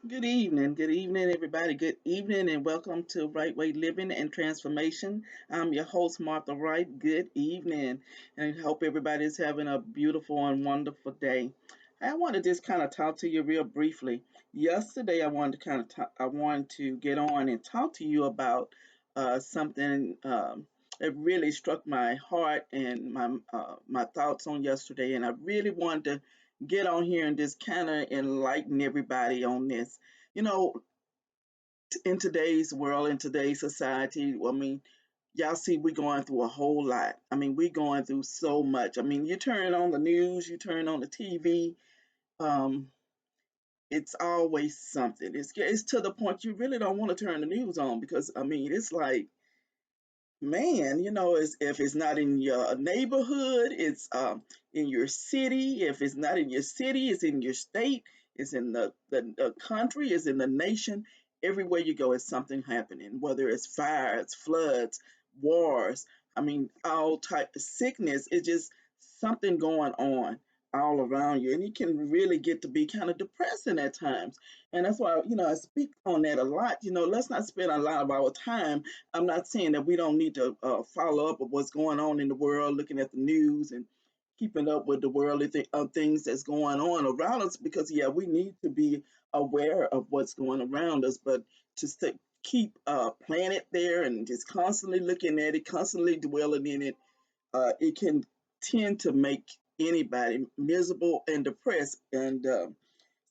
Good evening, everybody. Good evening, and welcome to Right Way Living and Transformation. I'm your host, Martha Wright. Good evening, and I hope everybody is having a beautiful and wonderful day. I want to just kind of talk to you real briefly. Yesterday, I wanted to get on and talk to you about something that really struck my heart and my thoughts on yesterday, and I really wanted to get on here and just kind of enlighten everybody on this. You know, in today's world, in today's society, y'all see we going through a whole lot. We going through so much. You turn on the news, you turn on the TV, um, it's always something. It's to the point you really don't want to turn the news on because it's like, man, if it's not in your neighborhood, it's in your city. If it's not in your city, it's in your state, it's in the country, it's in the nation. Everywhere you go, it's something happening, whether it's fires, floods, wars. All type of sickness. It's just something going on all around you. And it can really get to be kind of depressing at times. And that's why, I speak on that a lot. Let's not spend a lot of our time. I'm not saying that we don't need to follow up with what's going on in the world, looking at the news and keeping up with the worldly things that's going on around us. Because yeah, we need to be aware of what's going around us, but to keep playing it there and just constantly looking at it, constantly dwelling in it, it can tend to make anybody miserable and depressed. And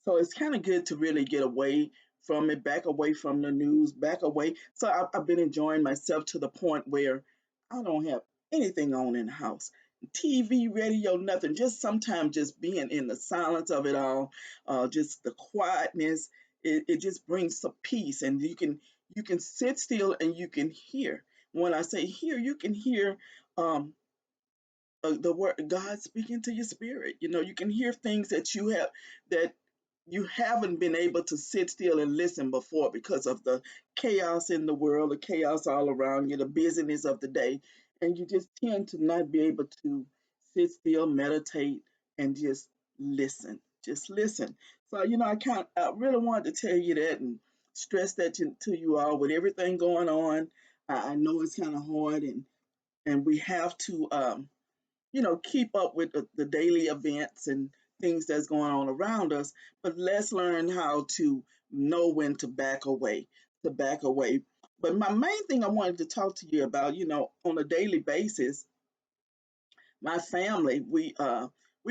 so it's kind of good to really get away from it, back away from the news, back away. So I've been enjoying myself to the point where I don't have anything on in the house. TV, radio, nothing. Just sometimes just being in the silence of it all, just the quietness. It just brings some peace, and you can sit still and you can hear. When I say hear, you can hear um, the word God speaking to your spirit. You can hear things that you haven't been able to sit still and listen before because of the chaos in the world, the chaos all around you, the busyness of the day, and you just tend to not be able to sit still, meditate, and just listen. Just listen. So I really wanted to tell you that and stress that to you all with everything going on. I know it's kind of hard, and we have to keep up with the daily events and things that's going on around us, but let's learn how to know when to back away. But my main thing I wanted to talk to you about, on a daily basis, my family, we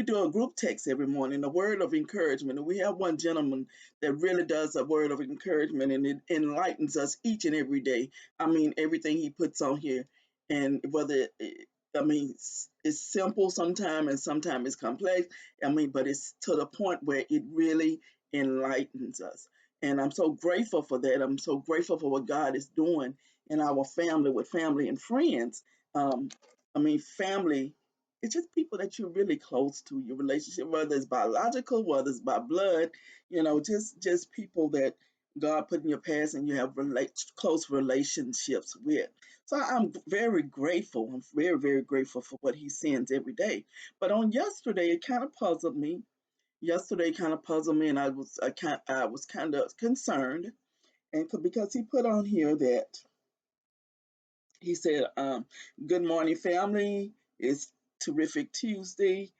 do a group text every morning, a word of encouragement. And we have one gentleman that really does a word of encouragement and it enlightens us each and every day. Everything he puts on here, and whether it's simple sometimes and sometimes it's complex. But it's to the point where it really enlightens us. And I'm so grateful for that. I'm so grateful for what God is doing in our family with family and friends. Um, family, it's just people that you're really close to, your relationship, whether it's biological, whether it's by blood, just people that God put in your past and you have close relationships with. So I'm very grateful. I'm very, very grateful for what he sends every day. But on yesterday, it kind of puzzled me. Yesterday kind of puzzled me, and I was kind of concerned, and because he put on here that he said, "Good morning, family. It's terrific Tuesday.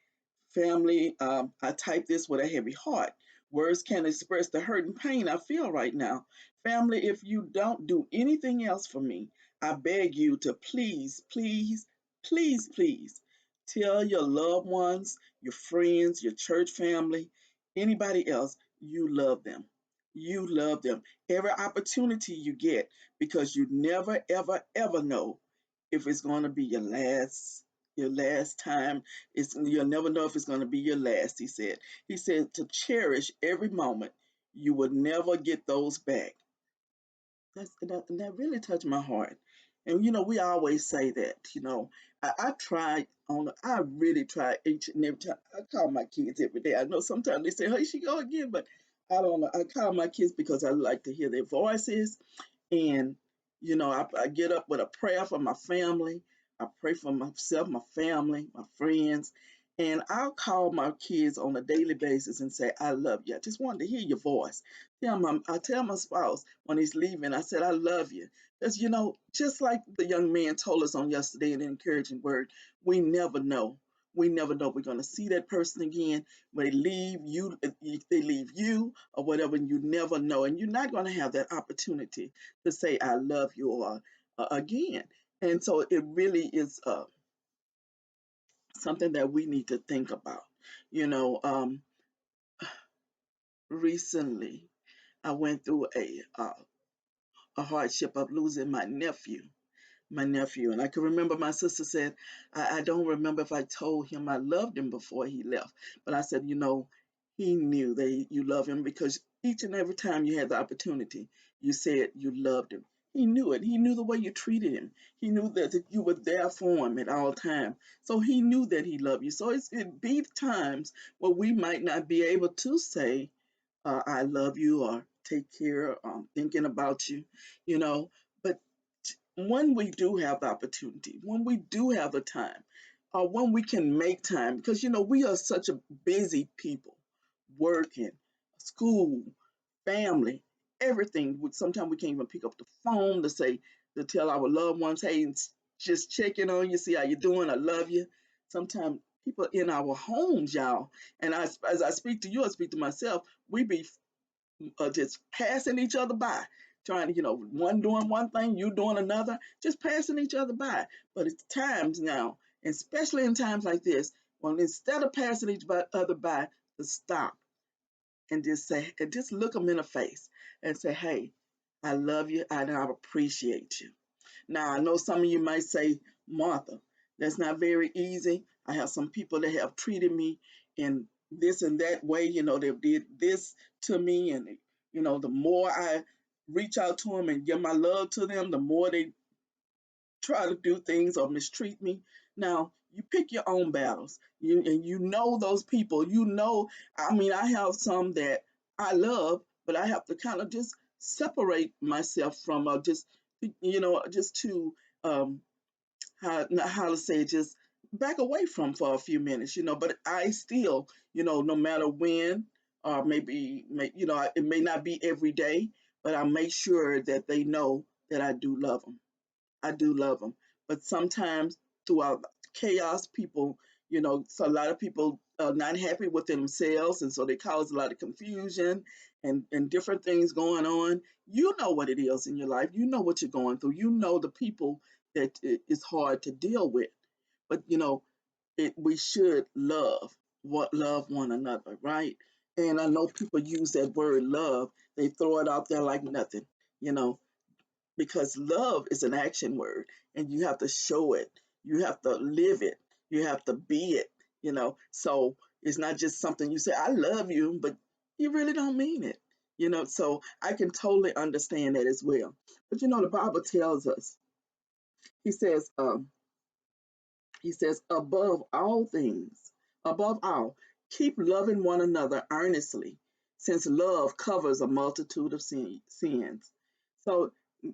Family, I type this with a heavy heart. Words can't express the hurt and pain I feel right now. Family, if you don't do anything else for me, I beg you to please, please, please, please tell your loved ones, your friends, your church family, anybody else, you love them. You love them. Every opportunity you get, because you never, ever, ever know if it's going to be your last time. You'll never know if it's going to be your last, he said. He said to cherish every moment. You will never get those back. That really touched my heart. And we always say that. I really try each and every time. I call my kids every day. I know sometimes they say, "Hey, she go again," but I don't know. I call my kids because I like to hear their voices, and I get up with a prayer for my family. I pray for myself, my family, my friends, And I'll call my kids on a daily basis and say, I love you. I just wanted to hear your voice. I tell my spouse when he's leaving, I said, I love you. Because, just like the young man told us on yesterday in an encouraging word, we never know. We never know if we're going to see that person again. When they leave you, if they leave you or whatever, you never know. And you're not going to have that opportunity to say, I love you or again. And so it really is something that we need to think about. You know, recently I went through a hardship of losing my nephew. And I can remember my sister said, I don't remember if I told him I loved him before he left. But I said, he knew that you love him because each and every time you had the opportunity, you said you loved him. He knew it. He knew the way you treated him. He knew that you were there for him at all times. So he knew that he loved you. So it be times where we might not be able to say, I love you or take care, thinking about you, you know. But when we do have the opportunity, when we do have the time, or when we can make time, because we are such a busy people, working, school, family, everything. Sometimes we can't even pick up the phone to tell our loved ones, hey, just checking on you, see how you doing, I love you. Sometimes people in our homes, y'all, and as I speak to you, I speak to myself, we be just passing each other by, trying to, one doing one thing, you doing another, just passing each other by. But it's times now, especially in times like this, when instead of passing each other by, to stop and just look them in the face and say, hey, I love you and I appreciate you. Now, I know some of you might say, Martha, that's not very easy. I have some people that have treated me in this and that way. They did this to me. And, the more I reach out to them and give my love to them, the more they try to do things or mistreat me. Now, you pick your own battles. And you know those people. I mean, I have some that I love, but I have to kind of just separate myself from just to um, how to say it, just back away from for a few minutes, but I still, no matter when, or it may not be every day, but I make sure that they know that I do love them. I do love them. But sometimes throughout chaos, people, so a lot of people are not happy with themselves, and so they cause a lot of confusion and different things going on. You know what it is in your life. You know what you're going through. You know the people that it is hard to deal with. But we should love one another, right? And I know people use that word love. They throw it out there like nothing. You know, because love is an action word and you have to show it, you have to live it, you have to be it, so it's not just something you say I love you but you really don't mean it, so I can totally understand that as well. But the Bible tells us, he says above all things, above all, keep loving one another earnestly, since love covers a multitude of sins. So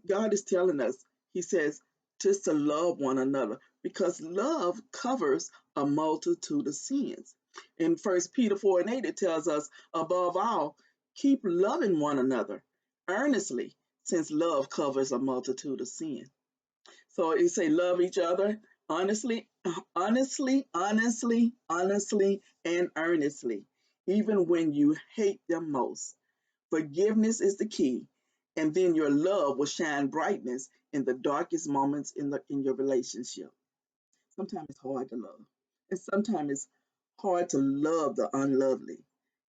God is telling us, He says, just to love one another because love covers a multitude of sins. In 1 Peter 4:8, it tells us, above all, keep loving one another earnestly, since love covers a multitude of sins. So it say love each other honestly, honestly, and earnestly, even when you hate them most. Forgiveness is the key, and then your love will shine brightness in the darkest moments in your relationship. Sometimes it's hard to love, and sometimes it's hard to love the unlovely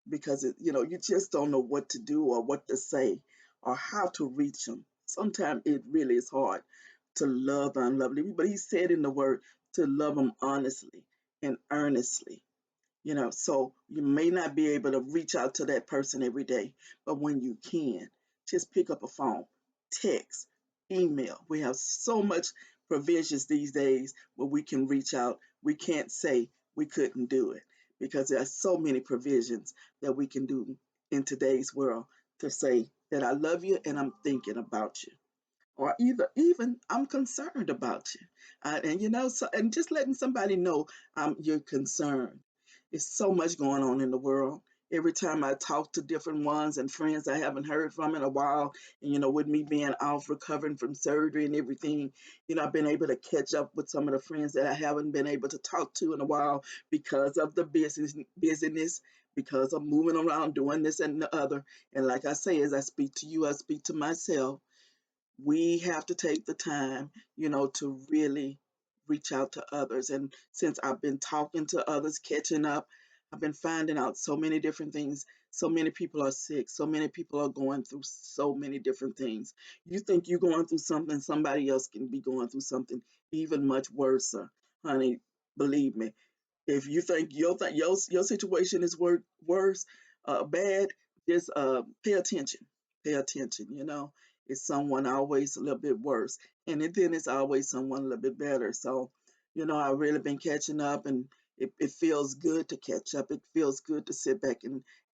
because you just don't know what to do or what to say or how to reach them. Sometimes it really is hard to love the unlovely, but He said in the Word to love them honestly and earnestly. So you may not be able to reach out to that person every day, but when you can, just pick up a phone, text, email. We have so much provisions these days where we can reach out. We can't say we couldn't do it because there are so many provisions that we can do in today's world to say that I love you and I'm thinking about you. or either even I'm concerned about you. And so, and just letting somebody know you're concerned. It's so much going on in the world. Every time I talk to different ones and friends I haven't heard from in a while, and with me being off recovering from surgery and everything, I've been able to catch up with some of the friends that I haven't been able to talk to in a while because of the busyness, because of moving around, doing this and the other. And like I say, as I speak to you, I speak to myself. We have to take the time, to really reach out to others. And since I've been talking to others, catching up, I've been finding out so many different things. So many people are sick. So many people are going through so many different things. You think you're going through something, somebody else can be going through something even much worse, honey. Believe me, if you think your situation is worse, bad, just pay attention. Pay attention. It's someone always a little bit worse, and then it's always someone a little bit better. So, I've really been catching up, and it feels good to catch up. It feels good to sit back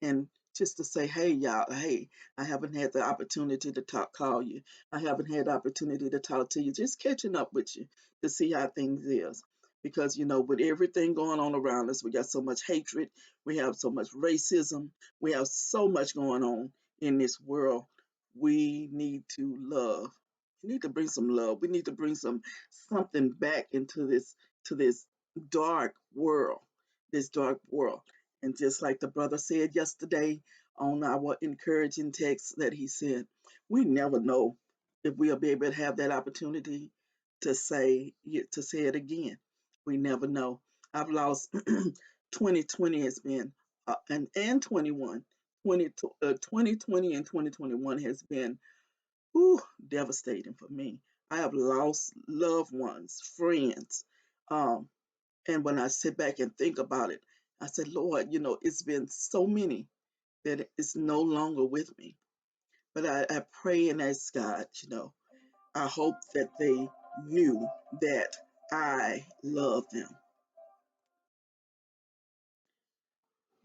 and just to say, hey, y'all, hey, I haven't had the opportunity to call you. I haven't had the opportunity to talk to you. Just catching up with you to see how things is because with everything going on around us, we got so much hatred, we have so much racism, we have so much going on in this world. We need to love. We need to bring some love. We need to bring something back into this dark world, this dark world. And just like the brother said yesterday on our encouraging text that he said, we never know if we'll be able to have that opportunity to say it again. We never know. I've lost 2020 has been and 21 2020 and 2021 has been whew, devastating for me. I have lost loved ones, friends. Um, and when I sit back and think about it, I said, Lord, it's been so many that it's no longer with me. But I pray and ask God, I hope that they knew that I love them.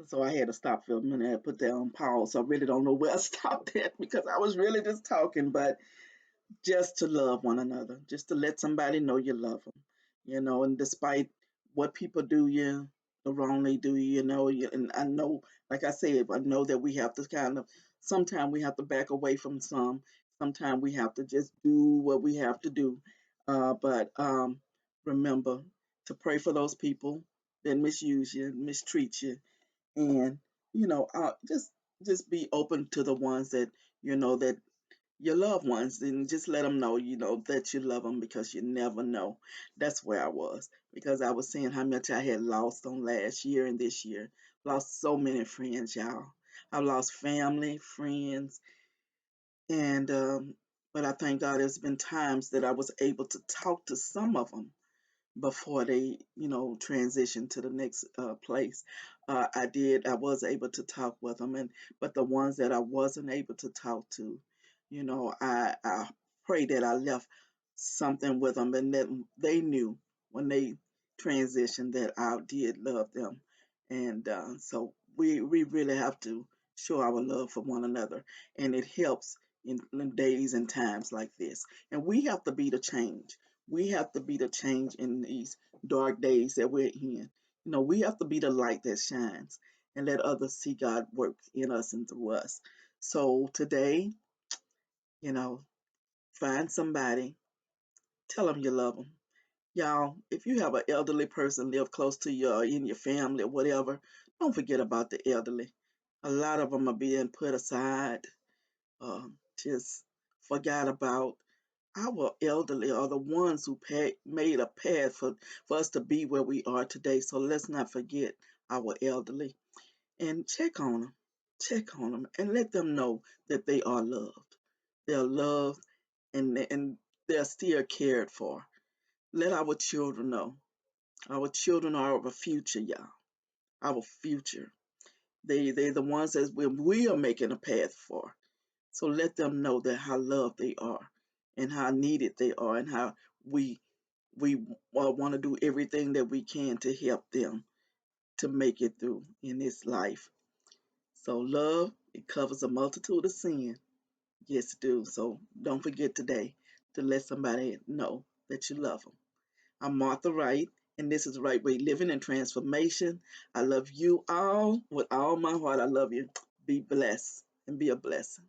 So I had to stop for a minute and put that on pause. I really don't know where I stopped at because I was really just talking, but just to love one another, just to let somebody know you love them, and despite what people do you, the wrong they do and I know, like I said, I know that we have to kind of, sometimes we have to back away from sometimes we have to just do what we have to do. But remember to pray for those people that misuse you, mistreat you, and just be open to the ones that that your loved ones, and just let them know that you love them because you never know. That's where I was because I was seeing how much I had lost on last year and this year. Lost so many friends, y'all. I lost family, friends, and but I thank God there's been times that I was able to talk to some of them before they, transition to the next place. I was able to talk with them, but the ones that I wasn't able to talk to, I pray that I left something with them and that they knew when they transitioned that I did love them. And so we really have to show our love for one another, and it helps in days and times like this. And we have to be the change. We have to be the change in these dark days that we're in. We have to be the light that shines and let others see God work in us and through us. So today, you know, find somebody, tell them you love them. Y'all, if you have an elderly person live close to you or in your family or whatever, don't forget about the elderly. A lot of them are being put aside, just forgot about. Our elderly are the ones who made a path for us to be where we are today. So let's not forget our elderly and check on them. Check on them and let them know that they are loved. They're loved and they're still cared for. Let our children know. Our children are our future, y'all. Our future. They're the ones that we are making a path for. So let them know that how loved they are and how needed they are and how we we want to do everything that we can to help them to make it through in this life. So love, it covers a multitude of sin. Yes, it do. So don't forget today. to let somebody know that you love them. I'm Martha Wright, and this is Right Way Living and Transformation. I love you all with all my heart. I love you. Be blessed and be a blessing.